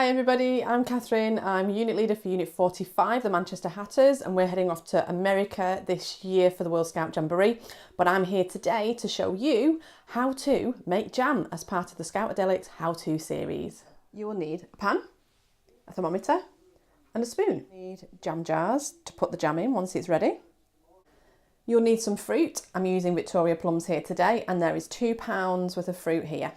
Hi everybody, I'm Catherine. I'm unit leader for Unit 45, the Manchester Hatters, and we're heading off to America this year for the World Scout Jamboree. But I'm here today to show you how to make jam as part of the Scoutadelic's how-to series. You will need a pan, a thermometer and a spoon. You need jam jars to put the jam in once it's ready. You'll need some fruit. I'm using Victoria plums here today, and there is 2 pounds worth of fruit here.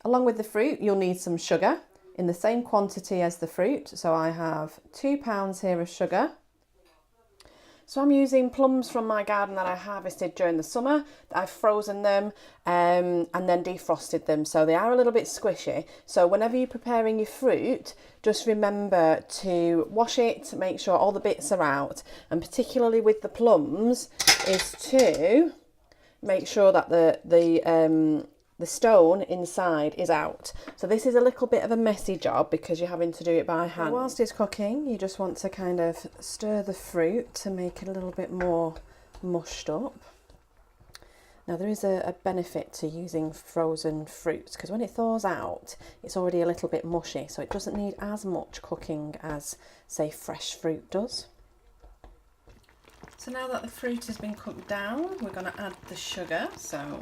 Along with the fruit, you'll need some sugar in the same quantity as the fruit. So I have 2 pounds here of sugar. So I'm using plums from my garden that I harvested during the summer. I've frozen them and then defrosted them. So they are a little bit squishy. So whenever you're preparing your fruit, just remember to wash it, make sure all the bits are out. And particularly with the plums is to make sure that the stone inside is out. So this is a little bit of a messy job because you're having to do it by hand. Whilst it's cooking, you just want to kind of stir the fruit to make it a little bit more mushed up. Now there is a benefit to using frozen fruit because when it thaws out, it's already a little bit mushy, so it doesn't need as much cooking as, say, fresh fruit does. So now that the fruit has been cooked down, we're going to add the sugar. So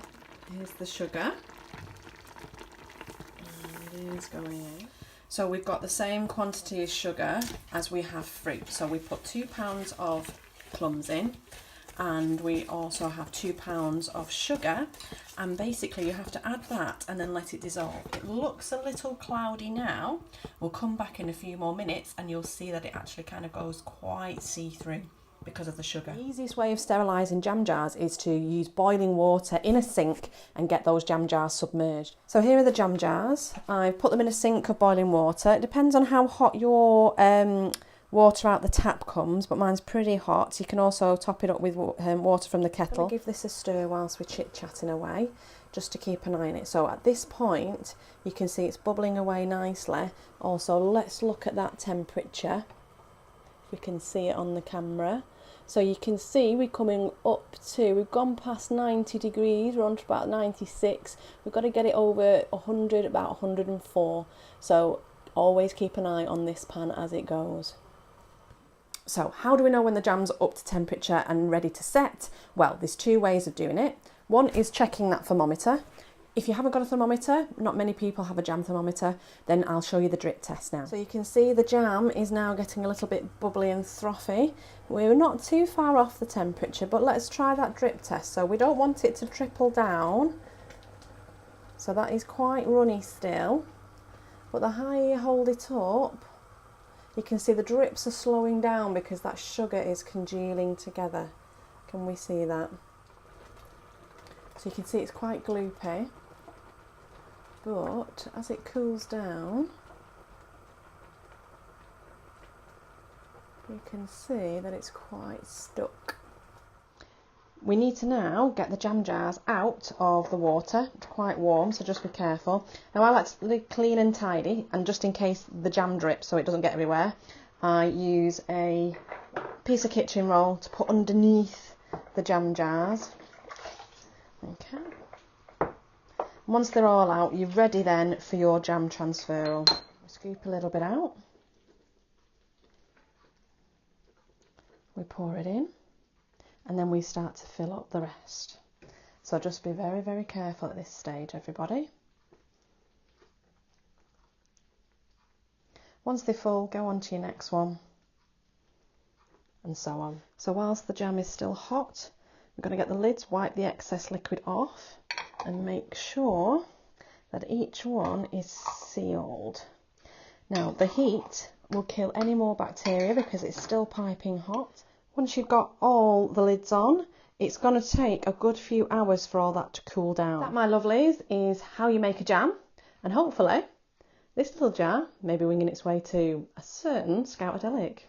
here's the sugar, and it is going in. So we've got the same quantity of sugar as we have fruit. So we put 2 pounds of plums in, and we also have 2 pounds of sugar, and basically you have to add that and then let it dissolve. It looks a little cloudy now. We'll come back in a few more minutes and you'll see that it actually kind of goes quite see-through because of the sugar. The easiest way of sterilising jam jars is to use boiling water in a sink and get those jam jars submerged. So here are the jam jars. I've put them in a sink of boiling water. It depends on how hot your water out the tap comes, but mine's pretty hot. You can also top it up with water from the kettle. Give this a stir whilst we're chit-chatting away, just to keep an eye on it. So at this point, you can see it's bubbling away nicely. Also, let's look at that temperature. If we can see it on the camera. So you can see we're coming up to, we've gone past 90 degrees, we're on to about 96. We've got to get it over 100, about 104. So always keep an eye on this pan as it goes. So how do we know when the jam's up to temperature and ready to set? Well, there's 2 ways of doing it. One is checking that thermometer. If you haven't got a thermometer, not many people have a jam thermometer, then I'll show you the drip test now. So you can see the jam is now getting a little bit bubbly and frothy. We're not too far off the temperature, but let's try that drip test. So we don't want it to trickle down. So that is quite runny still. But the higher you hold it up, you can see the drips are slowing down because that sugar is congealing together. Can we see that? So you can see it's quite gloopy. But as it cools down, you can see that it's quite stuck. We need to now get the jam jars out of the water. It's quite warm, so just be careful. Now I like to be clean and tidy, and just in case the jam drips so it doesn't get everywhere, I use a piece of kitchen roll to put underneath the jam jars. Okay. Once they're all out, you're ready then for your jam transfer. Scoop a little bit out. We pour it in, and then we start to fill up the rest. So just be very, very careful at this stage, everybody. Once they're full, go on to your next one, and so on. So whilst the jam is still hot, we're going to get the lids, wipe the excess liquid off, and make sure that each one is sealed. Now the heat will kill any more bacteria because it's still piping hot. Once you've got all the lids on, it's going to take a good few hours for all that to cool down. That, my lovelies, is how you make a jam, and hopefully this little jar may be winging its way to a certain Scoutadelic.